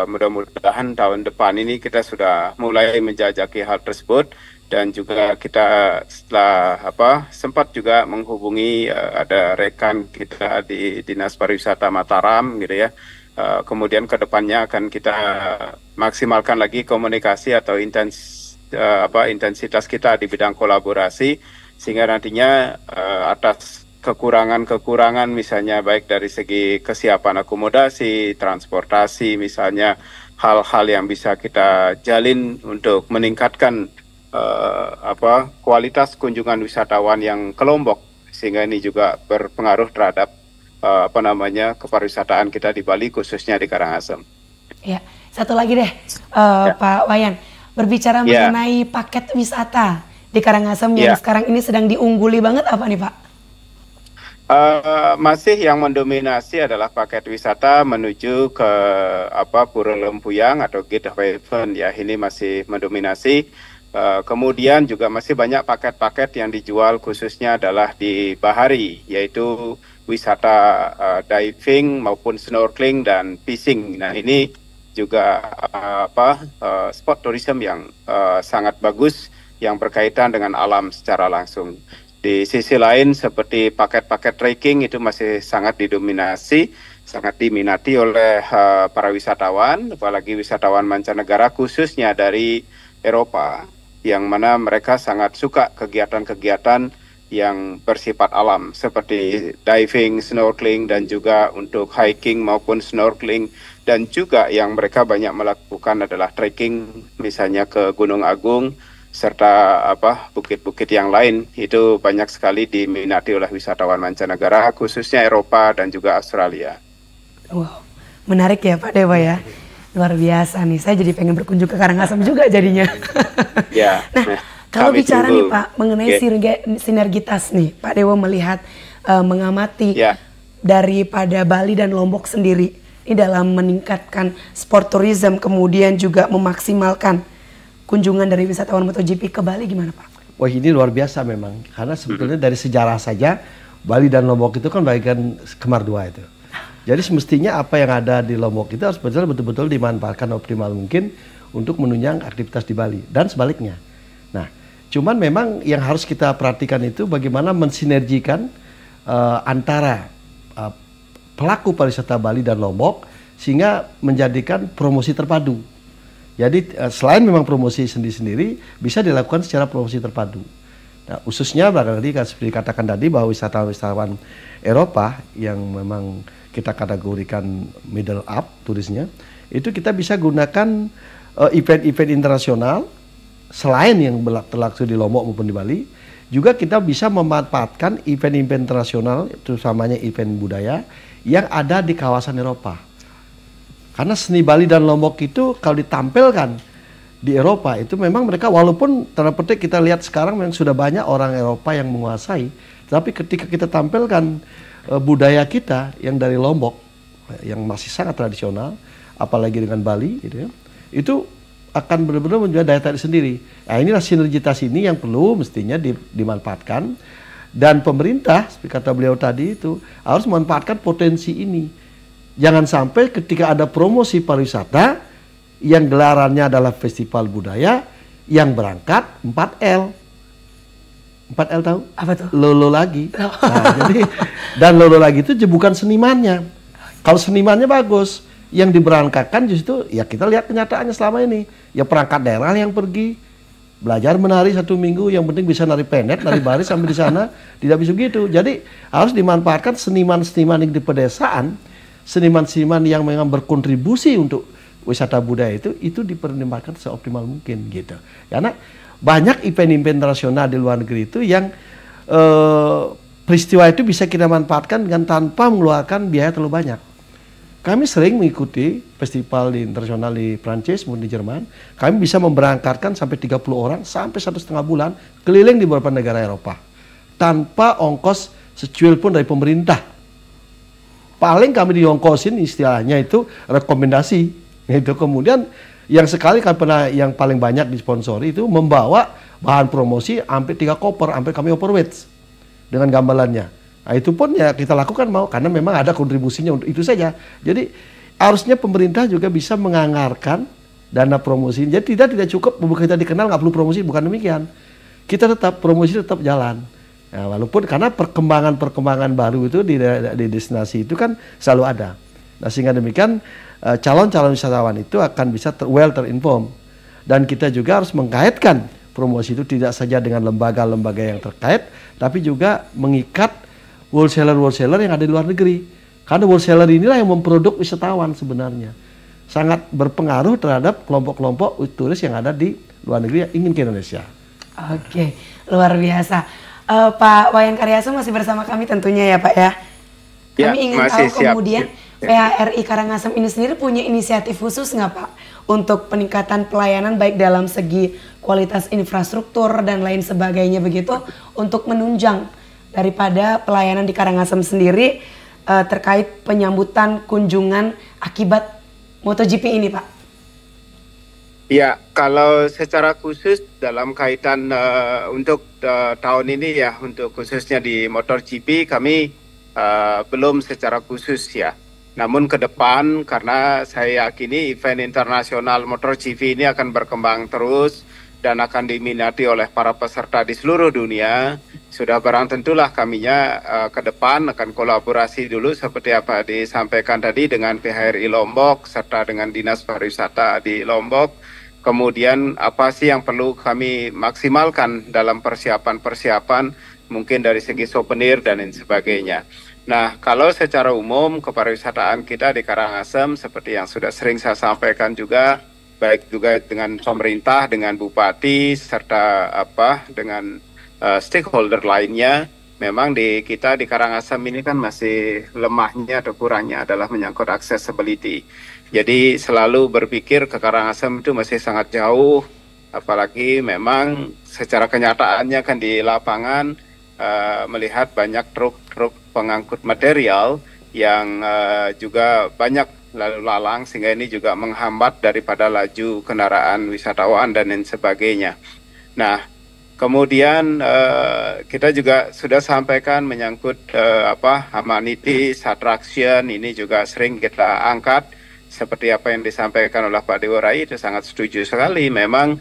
Mudah-mudahan tahun depan ini kita sudah mulai menjajaki hal tersebut, dan juga kita setelah sempat juga menghubungi ada rekan kita di Dinas Pariwisata Mataram gitu ya. Kemudian ke depannya akan kita maksimalkan lagi komunikasi atau intensitas kita di bidang kolaborasi, sehingga nantinya atas kekurangan-kekurangan misalnya baik dari segi kesiapan akomodasi, transportasi misalnya, hal-hal yang bisa kita jalin untuk meningkatkan kualitas kunjungan wisatawan yang ke Lombok, sehingga ini juga berpengaruh terhadap kepariwisataan kita di Bali, khususnya di Karangasem. Ya, satu lagi deh Pak Wayan, berbicara mengenai paket wisata di Karangasem yang sekarang ini sedang diungguli banget, apa nih Pak? Masih yang mendominasi adalah paket wisata menuju ke Pura Lempuyang atau Gateway Event ya, ini masih mendominasi. Kemudian juga masih banyak paket-paket yang dijual khususnya adalah di bahari, yaitu wisata diving maupun snorkeling dan fishing. Nah, ini juga sport tourism yang sangat bagus yang berkaitan dengan alam secara langsung. Di sisi lain seperti paket-paket trekking itu masih sangat didominasi, sangat diminati oleh para wisatawan, apalagi wisatawan mancanegara khususnya dari Eropa, yang mana mereka sangat suka kegiatan-kegiatan yang bersifat alam seperti diving, snorkeling, dan juga untuk hiking maupun snorkeling, dan juga yang mereka banyak melakukan adalah trekking misalnya ke Gunung Agung serta bukit-bukit yang lain. Itu banyak sekali diminati oleh wisatawan mancanegara khususnya Eropa dan juga Australia. Wow, menarik ya Pak Dewa ya. Luar biasa nih, saya jadi pengen berkunjung ke Karangasem juga jadinya. Ya. Nah, kalau bicara nih Pak mengenai sinergitas nih, Pak Dewa melihat mengamati daripada Bali dan Lombok sendiri ini dalam meningkatkan sport tourism, kemudian juga memaksimalkan kunjungan dari wisatawan MotoGP ke Bali, gimana Pak? Wah, ini luar biasa memang, karena sebetulnya dari sejarah saja Bali dan Lombok itu kan bagian Kembar Dua itu. Jadi semestinya apa yang ada di Lombok itu harus betul-betul dimanfaatkan optimal mungkin untuk menunjang aktivitas di Bali dan sebaliknya. Nah, cuman memang yang harus kita perhatikan itu bagaimana mensinergikan antara pelaku pariwisata Bali dan Lombok sehingga menjadikan promosi terpadu. Jadi selain memang promosi sendiri-sendiri bisa dilakukan secara promosi terpadu. Nah, khususnya barangkali seperti dikatakan tadi bahwa wisatawan Eropa yang memang kita kategorikan middle up turisnya, itu kita bisa gunakan event-event internasional selain yang terlaksana di Lombok maupun di Bali, juga kita bisa memanfaatkan event-event internasional, terutamanya event budaya yang ada di kawasan Eropa. Karena seni Bali dan Lombok itu kalau ditampilkan di Eropa itu memang mereka walaupun tanda petik kita lihat sekarang memang sudah banyak orang Eropa yang menguasai, tapi ketika kita tampilkan budaya kita yang dari Lombok yang masih sangat tradisional, apalagi dengan Bali gitu ya, itu akan benar-benar menjadi daya tarik sendiri. Nah, inilah sinergitas ini yang perlu mestinya dimanfaatkan, dan pemerintah seperti kata beliau tadi itu harus memanfaatkan potensi ini. Jangan sampai ketika ada promosi pariwisata yang gelarannya adalah festival budaya yang berangkat 4L. 4L tahu? Apa tuh? Lolo lagi. Nah, jadi dan lolo lagi itu bukan senimannya. Kalau senimannya bagus, Yang diberangkatkan justru ya kita lihat kenyataannya selama ini. Ya perangkat daerah yang pergi belajar menari 1 minggu, yang penting bisa nari penet, nari baris sampai di sana, tidak bisa begitu. Jadi harus dimanfaatkan seniman-seniman yang di pedesaan, seniman-seniman yang memang berkontribusi untuk wisata budaya itu dipertimbangkan seoptimal mungkin gitu. Karena banyak event-event internasional di luar negeri itu yang peristiwa itu bisa kita manfaatkan dengan tanpa mengeluarkan biaya terlalu banyak. Kami sering mengikuti festival internasional di Prancis maupun di Jerman. Kami bisa memberangkatkan sampai 30 orang sampai 1,5 bulan keliling di beberapa negara Eropa tanpa ongkos secuil pun dari pemerintah. Paling kami diongkosin istilahnya itu rekomendasi. Itu kemudian yang sekali kami pernah yang paling banyak disponsori itu membawa bahan promosi hampir 3 koper, hampir kami overweight dengan gambarannya. Nah, itu pun ya kita lakukan mau karena memang ada kontribusinya untuk itu saja. Jadi harusnya pemerintah juga bisa menganggarkan dana promosi. Jadi tidak cukup kita dikenal nggak perlu promosi, bukan demikian. Kita tetap promosi tetap jalan. Nah, walaupun karena perkembangan baru itu di destinasi itu kan selalu ada. Nah, sehingga demikian calon-calon wisatawan itu akan bisa terinform. Dan kita juga harus mengkaitkan promosi itu tidak saja dengan lembaga-lembaga yang terkait, tapi juga mengikat wholesaler yang ada di luar negeri. Karena wholesaler inilah yang memproduk wisatawan sebenarnya. Sangat berpengaruh terhadap kelompok-kelompok turis yang ada di luar negeri yang ingin ke Indonesia. Oke, luar biasa. Pak Wayan Karyaso masih bersama kami tentunya ya Pak ya. Kami ingin tahu kemudian PHRI Karangasem ini sendiri punya inisiatif khusus nggak Pak? Untuk peningkatan pelayanan baik dalam segi kualitas infrastruktur dan lain sebagainya begitu. Untuk menunjang daripada pelayanan di Karangasem sendiri terkait penyambutan kunjungan akibat MotoGP ini Pak. Ya, kalau secara khusus dalam kaitan untuk tahun ini ya, untuk khususnya di MotoGP kami belum secara khusus ya. Namun ke depan karena saya yakini event internasional MotoGP ini akan berkembang terus dan akan diminati oleh para peserta di seluruh dunia, sudah barang tentulah kaminya ke depan akan kolaborasi dulu seperti apa disampaikan tadi dengan PHRI Lombok serta dengan Dinas Pariwisata di Lombok. Kemudian apa sih yang perlu kami maksimalkan dalam persiapan-persiapan mungkin dari segi souvenir dan lain sebagainya. Nah, kalau secara umum kepariwisataan kita di Karangasem seperti yang sudah sering saya sampaikan juga, baik juga dengan pemerintah, dengan bupati, serta dengan stakeholder lainnya, memang kita di Karangasem ini kan masih lemahnya atau kurangnya adalah menyangkut accessibility. Jadi selalu berpikir ke Karangasem itu masih sangat jauh, apalagi memang secara kenyataannya kan di lapangan melihat banyak truk-truk pengangkut material yang juga banyak lalu lalang sehingga ini juga menghambat daripada laju kendaraan wisatawan dan lain sebagainya. Nah, kemudian kita juga sudah sampaikan menyangkut amenities, attraction, ini juga sering kita angkat seperti apa yang disampaikan oleh Pak Dewo Rai, itu sangat setuju sekali. Memang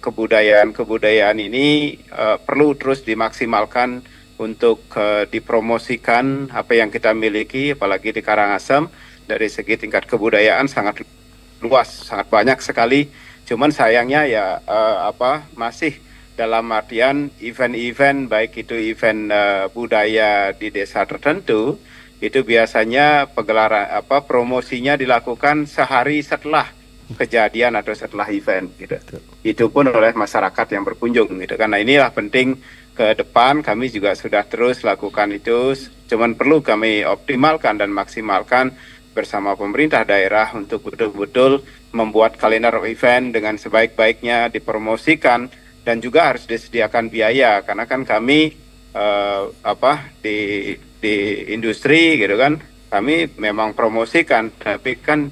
kebudayaan ini perlu terus dimaksimalkan untuk dipromosikan apa yang kita miliki, apalagi di Karangasem. Dari segi tingkat kebudayaan sangat luas, sangat banyak sekali. Cuman sayangnya ya masih dalam artian event-event baik itu event budaya di desa tertentu itu biasanya pegelaran promosinya dilakukan sehari setelah kejadian atau setelah event gitu. Itu pun oleh masyarakat yang berkunjung gitu. Karena inilah penting ke depan kami juga sudah terus lakukan itu. Cuman perlu kami optimalkan dan maksimalkan bersama pemerintah daerah untuk betul-betul membuat kalender event dengan sebaik-baiknya dipromosikan dan juga harus disediakan biaya karena kan kami di industri gitu kan kami memang promosikan tapi kan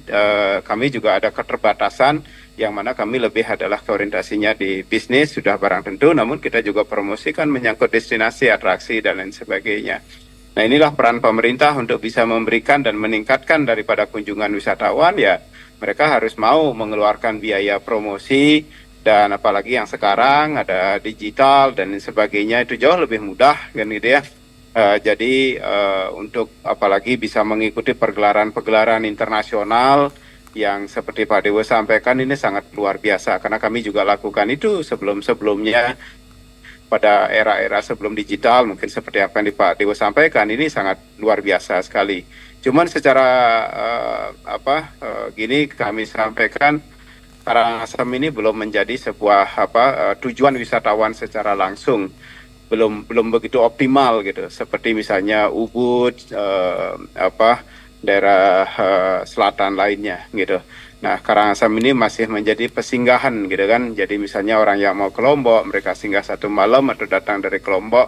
kami juga ada keterbatasan yang mana kami lebih adalah orientasinya di bisnis sudah barang tentu namun kita juga promosikan menyangkut destinasi atraksi dan lain sebagainya. Nah inilah peran pemerintah untuk bisa memberikan dan meningkatkan daripada kunjungan wisatawan ya mereka harus mau mengeluarkan biaya promosi dan apalagi yang sekarang ada digital dan sebagainya itu jauh lebih mudah kan gitu ya. Jadi untuk apalagi bisa mengikuti pergelaran-pergelaran internasional yang seperti Pak Dewo sampaikan ini sangat luar biasa, karena kami juga lakukan itu sebelum-sebelumnya pada era-era sebelum digital, mungkin seperti apa yang Pak Dewo sampaikan, ini sangat luar biasa sekali. Cuman secara gini kami sampaikan, Karangasem ini belum menjadi sebuah tujuan wisatawan secara langsung, belum begitu optimal gitu, seperti misalnya Ubud, daerah selatan lainnya gitu. Nah, Karangasem ini masih menjadi pesinggahan gitu kan. Jadi misalnya orang yang mau ke Lombok, mereka singgah 1 malam, atau datang dari Lombok,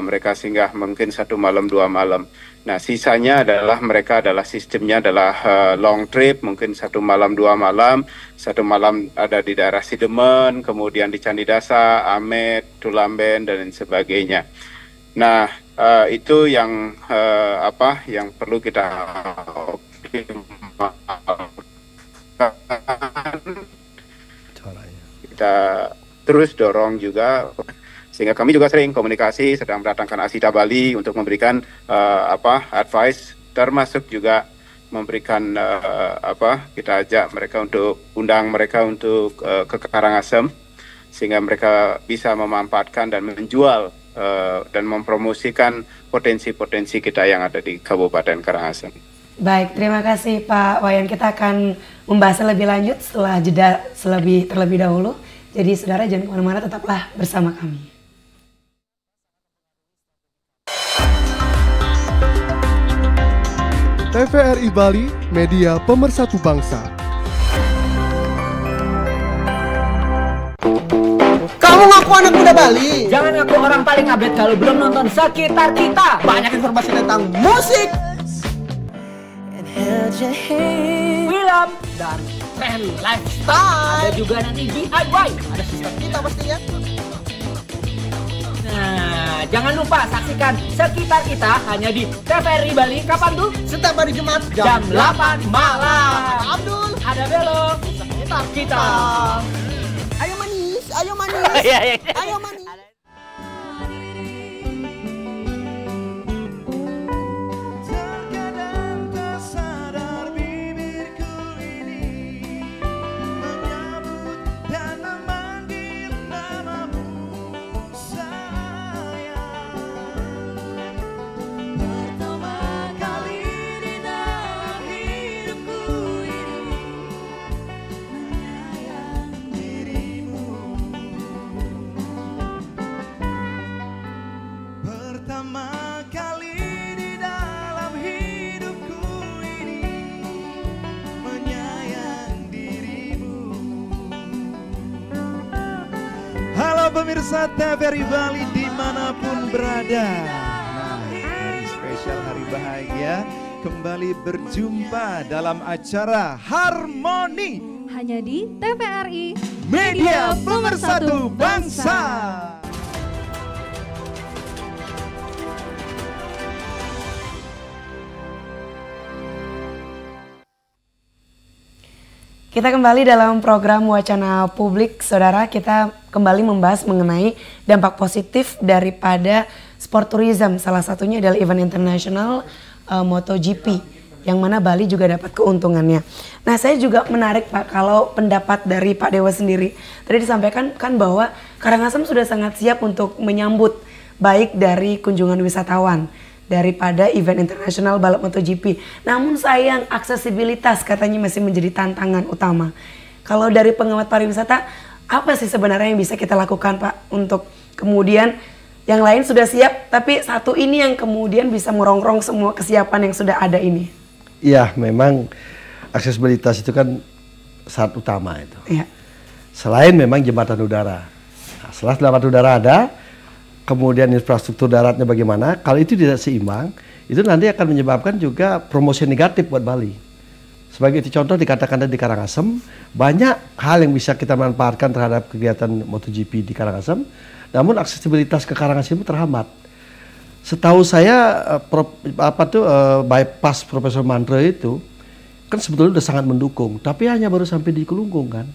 mereka singgah mungkin 1 malam 2 malam. Nah, sisanya mereka adalah sistemnya adalah long trip, mungkin 1 malam 2 malam, 1 malam ada di daerah Sidemen, kemudian di Candi Dasa, Amet, Tulamben dan sebagainya. Nah, itu yang yang perlu kita kita terus dorong juga, sehingga kami juga sering komunikasi, sedang mendatangkan Asita Bali untuk memberikan advice, termasuk juga memberikan kita ajak mereka untuk undang mereka untuk ke Karangasem, sehingga mereka bisa memanfaatkan dan menjual dan mempromosikan potensi-potensi kita yang ada di Kabupaten Karangasem. Baik, terima kasih Pak Wayan. Kita akan membahas lebih lanjut setelah jeda terlebih dahulu. Jadi saudara jangan kemana-mana, tetaplah bersama kami. TVRI Bali, media pemersatu bangsa. Kamu ngaku anak muda Bali? Jangan ngaku orang paling update kalau belum nonton Sekitar Kita. Banyak informasi tentang musik, Film dan tren lifestyle. Ada juga nanti DIY. Ada sistem kita pastinya. Nah, jangan lupa saksikan Sekitar Kita hanya di TVRI Bali. Kapan tuh? Setiap hari Jumat jam 8 malam. Ada Abdul, ada Belo. Sekitar Kita. Ayo manis, ayo manis. Ayo manis. Pemirsa TVRI Bali dimanapun berada. Nah, hari spesial, hari bahagia, kembali berjumpa dalam acara Harmoni hanya di TVRI, media pemersatu bangsa. Kita kembali dalam program Wacana Publik, saudara. Kita kembali membahas mengenai dampak positif daripada sport tourism. Salah satunya adalah event internasional MotoGP, yang mana Bali juga dapat keuntungannya. Nah, saya juga menarik Pak, kalau pendapat dari Pak Dewa sendiri. Tadi disampaikan kan bahwa Karangasem sudah sangat siap untuk menyambut baik dari kunjungan wisatawan daripada event internasional balap MotoGP. Namun sayang, aksesibilitas katanya masih menjadi tantangan utama. Kalau dari pengamat pariwisata, apa sih sebenarnya yang bisa kita lakukan Pak untuk kemudian yang lain sudah siap, tapi satu ini yang kemudian bisa merongrong semua kesiapan yang sudah ada ini? Iya, memang aksesibilitas itu kan syarat utama itu. Iya. Selain memang jembatan udara. Nah, setelah jembatan udara ada, kemudian infrastruktur daratnya bagaimana, kalau itu tidak seimbang, itu nanti akan menyebabkan juga promosi negatif buat Bali. Sebagai contoh dikatakan di Karangasem, banyak hal yang bisa kita manfaatkan terhadap kegiatan MotoGP di Karangasem, namun aksesibilitas ke Karangasem terhambat. Setahu saya, bypass Profesor Mandre itu, kan sebetulnya sudah sangat mendukung, tapi hanya baru sampai di Kelungkung kan.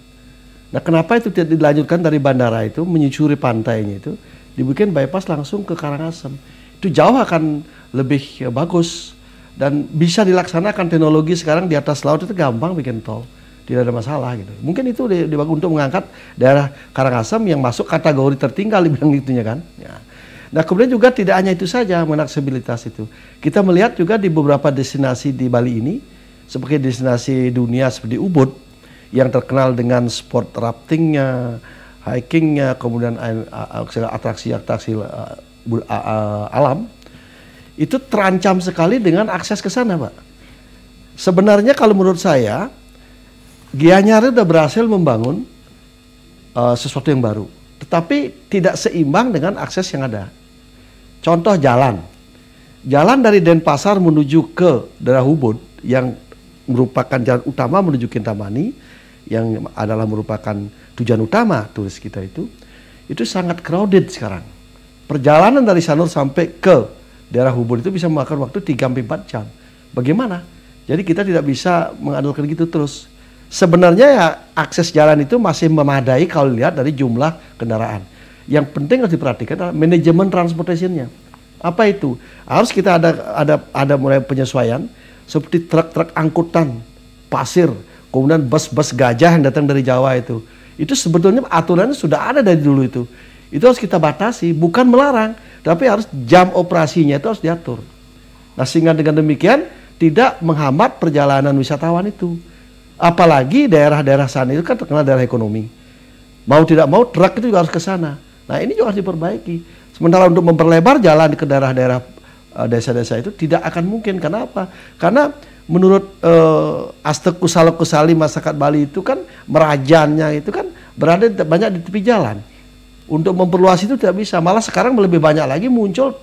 Nah, kenapa itu tidak dilanjutkan dari bandara itu, menyusuri pantainya itu, dibikin bypass langsung ke Karangasem. itu jauh akan lebih bagus dan bisa dilaksanakan. Teknologi sekarang di atas laut itu gampang bikin tol, tidak ada masalah gitu. Mungkin itu dibangun untuk mengangkat daerah Karangasem yang masuk kategori tertinggal di bidang itunya kan. Ya. Nah kemudian juga tidak hanya itu saja mengenai aksesibilitas itu. Kita melihat juga di beberapa destinasi di Bali ini, seperti destinasi dunia seperti Ubud yang terkenal dengan sport raftingnya, hikingnya, kemudian atraksi-atraksi alam, itu terancam sekali dengan akses ke sana, Pak. Sebenarnya kalau menurut saya, Gianyar sudah berhasil membangun sesuatu yang baru, tetapi tidak seimbang dengan akses yang ada. Contoh jalan dari Denpasar menuju ke daerah Ubud yang merupakan jalan utama menuju Kintamani, yang adalah merupakan tujuan utama turis kita itu sangat crowded sekarang. Perjalanan dari Sanur sampai ke daerah Ubud itu bisa memakan waktu 3-4 jam. Bagaimana? Jadi kita tidak bisa mengandalkan gitu terus. Sebenarnya ya akses jalan itu masih memadai kalau lihat dari jumlah kendaraan. Yang penting harus diperhatikan adalah manajemen transportasinya. Apa itu? Harus kita ada mulai penyesuaian seperti truk-truk angkutan pasir, kemudian bus-bus gajah yang datang dari Jawa itu. Itu sebetulnya aturannya sudah ada dari dulu itu. Itu harus kita batasi, bukan melarang, tapi harus jam operasinya itu harus diatur. Nah, sehingga dengan demikian tidak menghambat perjalanan wisatawan itu. Apalagi daerah-daerah sana itu kan terkenal daerah ekonomi. Mau tidak mau truk itu juga harus ke sana. Nah, ini juga harus diperbaiki. Sementara untuk memperlebar jalan ke daerah-daerah desa-desa itu tidak akan mungkin. Kenapa? Karena menurut Aste Kusala-Kusali masyarakat Bali itu kan merajannya itu kan berada banyak di tepi jalan. Untuk memperluas itu tidak bisa. Malah sekarang lebih banyak lagi muncul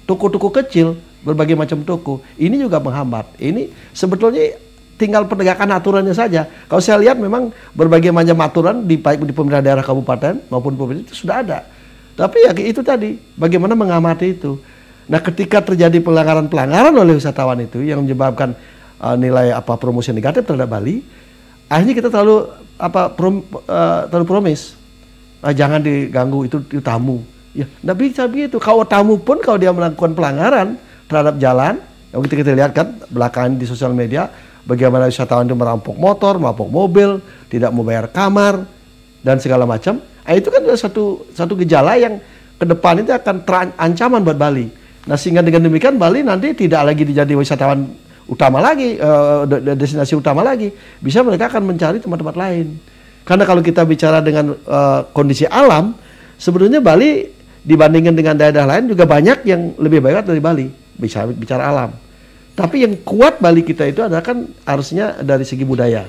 toko-toko kecil, berbagai macam toko. Ini juga menghambat. Ini sebetulnya tinggal penegakan aturannya saja. Kalau saya lihat memang berbagai macam aturan di pemerintah daerah kabupaten maupun provinsi itu sudah ada. Tapi ya itu tadi, bagaimana mengamati itu. Nah, ketika terjadi pelanggaran-pelanggaran oleh wisatawan itu yang menyebabkan nilai promosi negatif terhadap Bali, akhirnya kita terlalu promis. Jangan diganggu, itu tamu. Ya, nggak bisa begitu. Kalau tamu pun kalau dia melakukan pelanggaran terhadap jalan, yang kita lihat kan belakangan di sosial media, bagaimana wisatawan itu merampok motor, merampok mobil, tidak mau bayar kamar, dan segala macam. Itu kan satu gejala yang ke depan itu akan ancaman buat Bali. Nah, sehingga dengan demikian Bali nanti tidak lagi dijadi wisatawan utama lagi, destinasi utama lagi. Bisa mereka akan mencari tempat-tempat lain. Karena kalau kita bicara dengan kondisi alam, sebetulnya Bali dibandingkan dengan daerah lain juga banyak yang lebih baik dari Bali. Bisa bicara alam. Tapi yang kuat Bali kita itu adalah kan harusnya dari segi budaya.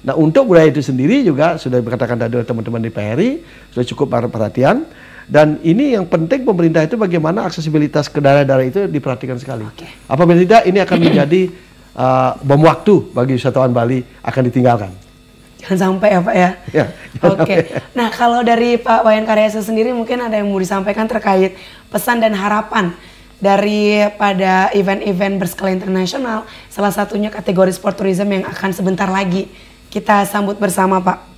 Nah, untuk budaya itu sendiri juga sudah dikatakan tadi oleh teman-teman di PRI, sudah cukup perhatian. Dan ini yang penting pemerintah itu bagaimana aksesibilitas ke daerah-daerah itu diperhatikan sekali. Apabila tidak, ini akan menjadi bom waktu bagi wisatawan Bali akan ditinggalkan. Jangan sampai ya Pak ya. Ya, Oke. Nah, kalau dari Pak Wayan Karyasa sendiri mungkin ada yang mau disampaikan terkait pesan dan harapan daripada event-event berskala internasional, salah satunya kategori sport tourism yang akan sebentar lagi kita sambut bersama, Pak.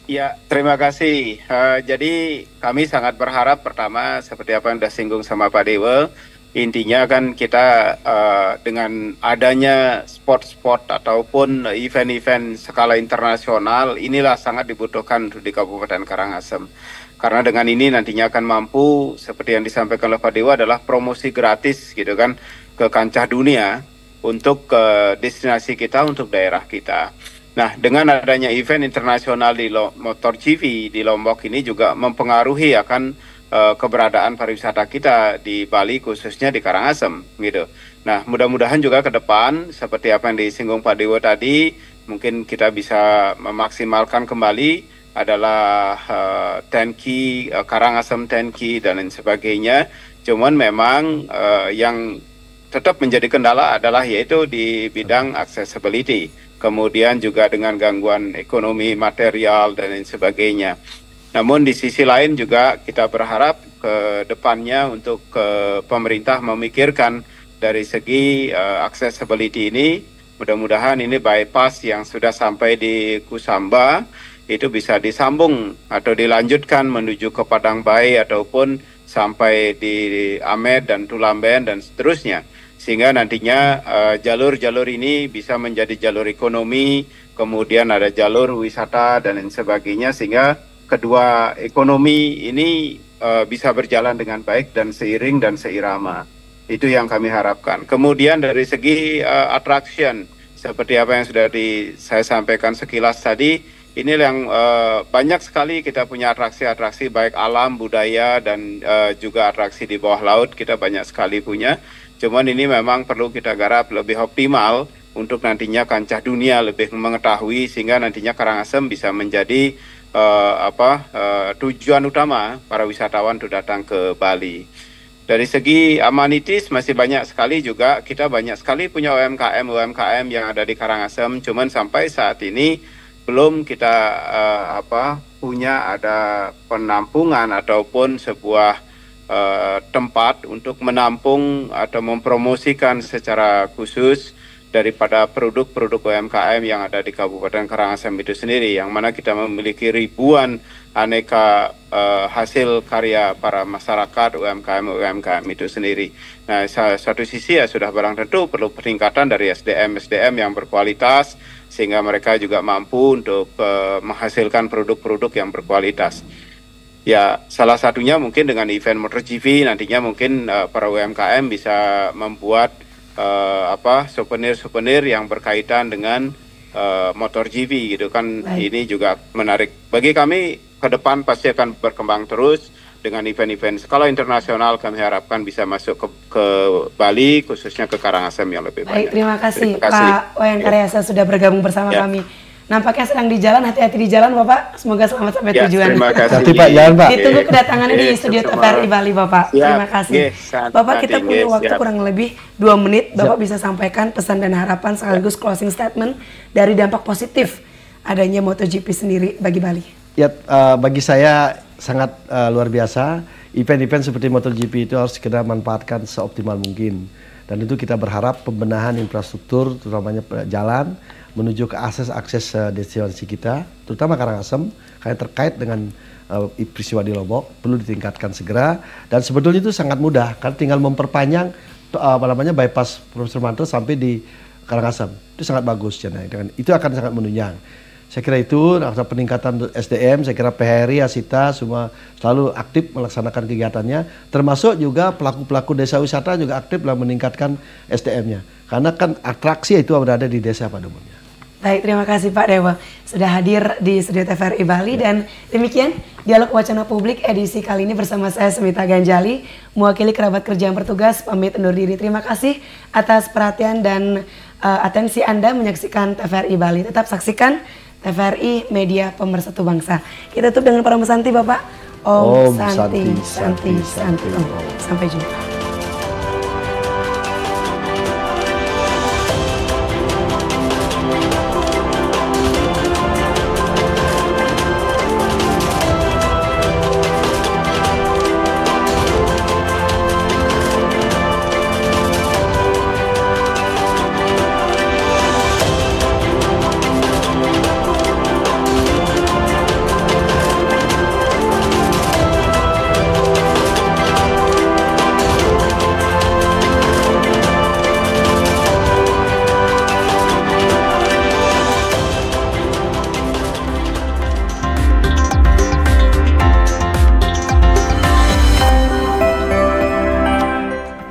Ya, terima kasih. Jadi kami sangat berharap pertama seperti apa yang sudah singgung sama Pak Dewa, intinya kan kita dengan adanya sport-sport ataupun event-event skala internasional inilah sangat dibutuhkan di Kabupaten Karangasem. Karena dengan ini nantinya akan mampu seperti yang disampaikan oleh Pak Dewa adalah promosi gratis gitu kan ke kancah dunia untuk destinasi kita, untuk daerah kita. Nah, dengan adanya event internasional di MotoGP di Lombok ini juga mempengaruhi akan keberadaan pariwisata kita di Bali, khususnya di Karangasem gitu. Nah, mudah-mudahan juga ke depan seperti apa yang disinggung Pak Dewa tadi, mungkin kita bisa memaksimalkan kembali adalah Tenki, Karangasem Tenki dan lain sebagainya. Cuman memang yang tetap menjadi kendala adalah yaitu di bidang accessibility, kemudian juga dengan gangguan ekonomi material dan lain sebagainya. Namun di sisi lain juga kita berharap ke depannya untuk pemerintah memikirkan dari segi accessibility ini, mudah-mudahan ini bypass yang sudah sampai di Kusamba itu bisa disambung atau dilanjutkan menuju ke Padang Bayi ataupun sampai di Amed dan Tulamben dan seterusnya. Sehingga nantinya jalur-jalur ini bisa menjadi jalur ekonomi, kemudian ada jalur wisata dan lain sebagainya, sehingga kedua ekonomi ini bisa berjalan dengan baik dan seiring dan seirama. Itu yang kami harapkan. Kemudian dari segi attraction, seperti apa yang sudah saya sampaikan sekilas tadi, ini yang banyak sekali kita punya atraksi-atraksi baik alam, budaya, dan juga atraksi di bawah laut kita banyak sekali punya. Cuman ini memang perlu kita garap lebih optimal untuk nantinya kancah dunia lebih mengetahui, sehingga nantinya Karangasem bisa menjadi tujuan utama para wisatawan untuk datang ke Bali. Dari segi amenities masih banyak sekali juga, kita banyak sekali punya UMKM yang ada di Karangasem, cuman sampai saat ini belum kita punya ada penampungan ataupun sebuah tempat untuk menampung atau mempromosikan secara khusus daripada produk-produk UMKM yang ada di Kabupaten Karangasem itu sendiri, yang mana kita memiliki ribuan aneka hasil karya para masyarakat UMKM itu sendiri. Nah, satu sisi ya sudah barang tentu perlu peningkatan dari SDM yang berkualitas, sehingga mereka juga mampu untuk menghasilkan produk-produk yang berkualitas. Ya, salah satunya mungkin dengan event MotoGP nantinya mungkin para UMKM bisa membuat souvenir-souvenir yang berkaitan dengan MotoGP gitu kan. Ini juga menarik. Bagi kami ke depan pasti akan berkembang terus dengan event-event skala internasional. Kami harapkan bisa masuk ke Bali, khususnya ke Karangasem yang lebih banyak. Terima kasih Pak Wayan Karyasa sudah bergabung bersama kami. Nampaknya sedang di jalan, hati-hati di jalan Bapak. Semoga selamat sampai tujuan. Terima kasih. Hati Pak, jalan Pak. Ditunggu kedatangannya di studio TVRI Bali Bapak. Terima kasih. Bapak, kita punya waktu kurang lebih 2 menit. Bapak bisa sampaikan pesan dan harapan sekaligus closing statement dari dampak positif adanya MotoGP sendiri bagi Bali. Ya, bagi saya sangat luar biasa. Event-event seperti MotoGP itu harus kita manfaatkan seoptimal mungkin. Dan itu kita berharap pembenahan infrastruktur, terutamanya jalan, menuju ke akses destinasi kita, terutama Karangasem, karena terkait dengan peristiwa di Lombok, perlu ditingkatkan segera. Dan sebetulnya itu sangat mudah, karena tinggal memperpanjang bypass Profesor Manto sampai di Karangasem. Itu sangat bagus, itu akan sangat menunjang. Saya kira itu peningkatan SDM, saya kira PHRI, Asita semua selalu aktif melaksanakan kegiatannya, termasuk juga pelaku-pelaku desa wisata juga aktif dalam meningkatkan SDM-nya. Karena kan atraksi itu berada di desa pada umumnya. Baik, terima kasih Pak Dewa sudah hadir di studio TVRI Bali. Dan demikian Dialog Wacana Publik edisi kali ini bersama saya Sumita Ganjali, mewakili kerabat kerja yang bertugas, pamit undur diri. Terima kasih atas perhatian dan atensi Anda menyaksikan TVRI Bali. Tetap saksikan TVRI Media Pemersatu Bangsa. Kita tutup dengan para mesanti Bapak. Om Santi Santi Santi. Sampai jumpa.